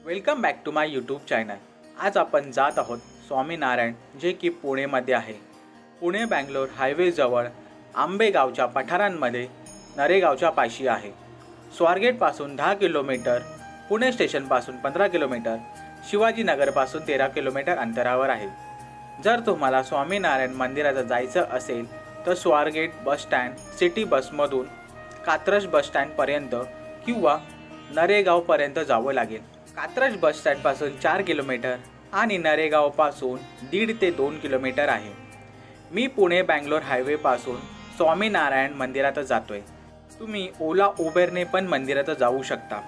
Welcome back to my YouTube channel. आज आपण जात आहोत स्वामीनारायण, जे की पुणेमध्ये आहे। पुणे बँगलोर हायवेजवळ आंबेगावच्या पठारांमध्ये नरेगावच्या पाशी आहे। स्वारगेटपासून 10 किलोमीटर, पुणे स्टेशनपासून 15 किलोमीटर, शिवाजीनगरपासून 13 किलोमीटर अंतरावर आहे। जर तुम्हाला स्वामीनारायण मंदिरात जायचं असेल तर स्वारगेट बस स्टँड सिटी बसमधून कात्रज बस स्टँडपर्यंत किंवा नरेगावपर्यंत जावं लागेल। कात्रज बस स्टँडपासून 4 किलोमीटर आणि नरेगावपासून 1.5 ते 2 किलोमीटर आहे। मी पुणे बँगलोर हायवेपासून स्वामीनारायण मंदिरात जातोय। तुम्ही ओला उबेरने पण मंदिरात जाऊ शकता।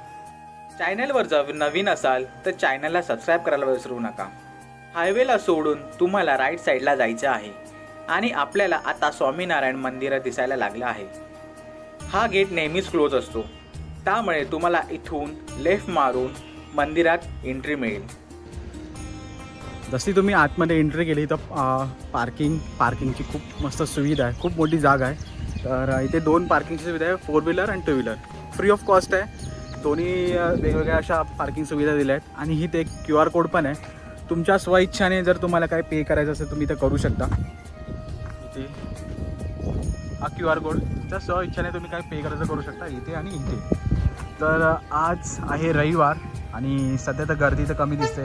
चॅनलवर जर नवीन असाल तर चॅनलला सबस्क्राईब करायला विसरू नका। हायवेला सोडून तुम्हाला राईट साईडला जायचं आहे आणि आपल्याला आता स्वामीनारायण मंदिर दिसायला लागलं आहे। हा गेट नेहमीच क्लोज असतो, त्यामुळे तुम्हाला इथून लेफ्ट मारून मंदिरात एंट्री मिळेल। जशी तुम्ही आतमध्ये एंट्री केली तर पार्किंगची खूप मस्त सुविधा आहे, खूप मोठी जागा आहे। तर इथे 2 पार्किंगची सुविधा आहे, 4 व्हीलर आणि 2 व्हीलर, फ्री ऑफ कॉस्ट आहे। दोन्ही वेगवेगळ्या अशा पार्किंग सुविधा दिल्या आहेत आणि इथे एक QR कोड पण आहे। तुमच्या स्वइच्छाने जर तुम्हाला काय पे करायचं असेल तुम्ही इथे करू शकता। इथे हा QR कोड, तुमच्या स्वइच्छाने तुम्ही काय पे करायचं करू शकता इथे आणि इथे। तर आज आहे रविवार आणि सध्या तर गर्दी तर कमी दिसते।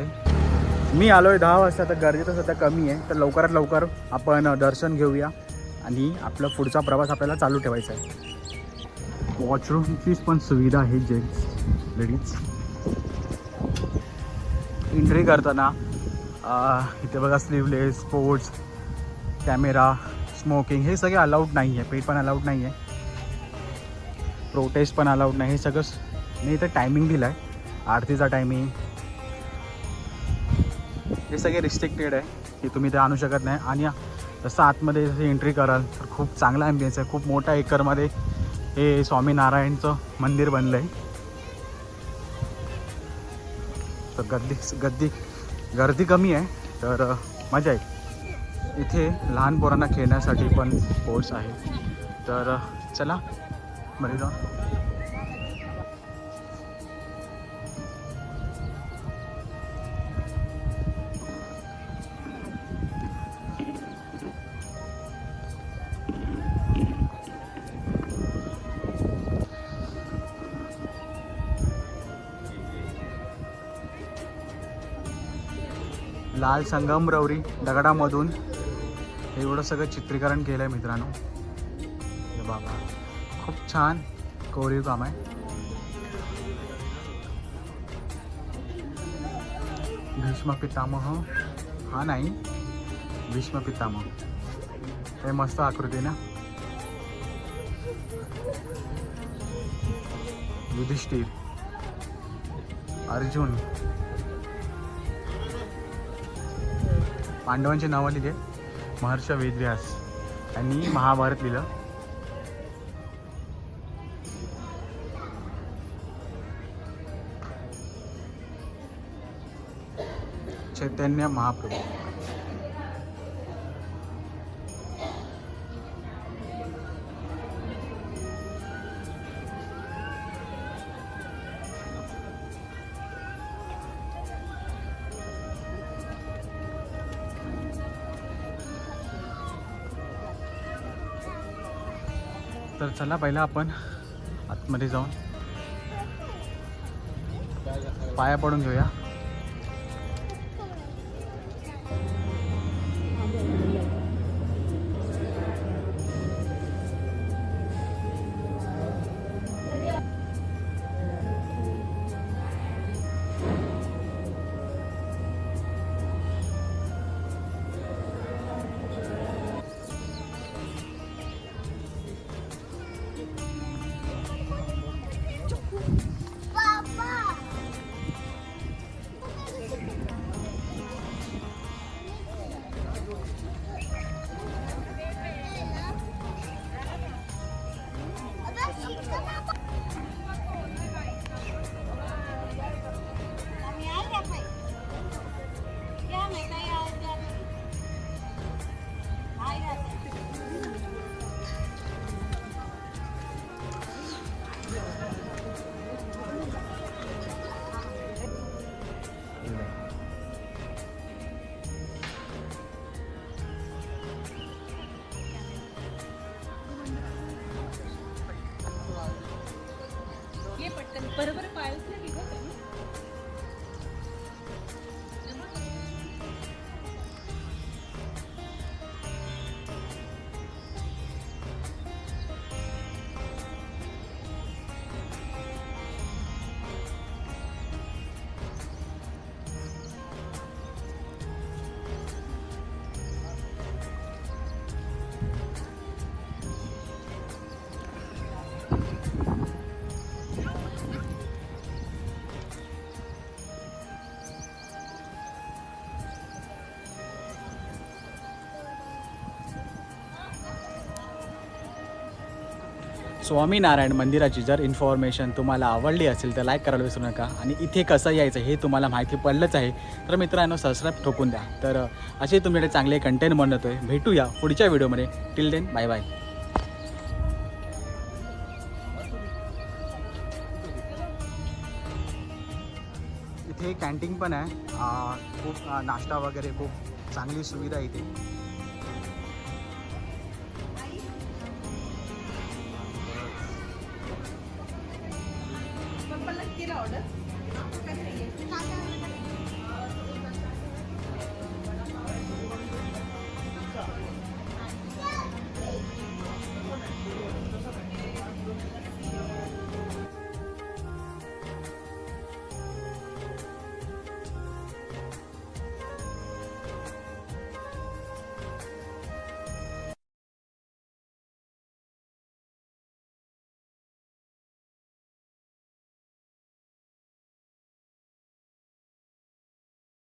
मी आलो आहे 10 वाजता, तर गर्दी तर सध्या कमी आहे। तर लवकरात लवकर आपण दर्शन घेऊया आणि आपला पुढचा प्रवास आपल्याला चालू ठेवायचा आहे। वॉशरूमची पण सुविधा आहे जेंट्स लेडीज। एंट्री करताना इथे बघा स्लीवलेस, स्पोर्ट्स, कॅमेरा, स्मोकिंग हे सगळे अलाउड नाही आहे। पेट पण अलाउड नाही आहे, प्रोटेस्ट पण अलाउड नाही, हे सगळं मी इथं टायमिंग दिला आहे, आरतीचा टायमिंग, हे सगळे रिस्ट्रिक्टेड आहे की तुम्ही ते आणू शकत नाही। आणि जसं आतमध्ये जसं एंट्री कराल तर खूप चांगला ॲम्बियन्स आहे, खूप मोठ्या एकरमध्ये हे स्वामीनारायणचं मंदिर बनलं आहे। तर गर्दी कमी आहे, तर मजा आहे। इथे लहान पोरांना खेळण्यासाठी पण स्पोर्ट्स आहे। तर चला मध्ये जाऊ। लाल संगमरवरी दगडामधून एवढं सगळं चित्रीकरण केलं आहे मित्रांनो। हे बाबा खूप छान कोरीव काम आहे। भीष्म पितामह हा नाही, भीष्म पितामह हे मस्त आकृती ना। युधिष्ठिर, अर्जुन, पांडवांची नावं लिहिले महर्षी वेदव्यास यांनी महाभारत लिहिलं। चैतन्य महाप्रभू, तर चला पहिला आपण आतमध्ये जाऊन पाया पडून घेऊया। स्वामीनारायण मंदिराची जर इन्फॉर्मेशन तुम्हाला आवडली असेल तर लाईक करायला विसरू नका. आणि इथे कसं यायचं हे तुम्हाला माहिती पडलंच आहे तर मित्रांनो सबस्क्राईब ठोकून द्या. तर असे तुमच्याकडे चांगले कंटेंट बनवतो आहे. भेटूया पुढच्या व्हिडिओमध्ये. Till then bye bye. इथे कॅन्टीन पण आहे. खूप नाश्ता वगैरे खूप चांगली सुविधा आहे इथे. केला ऑर्डर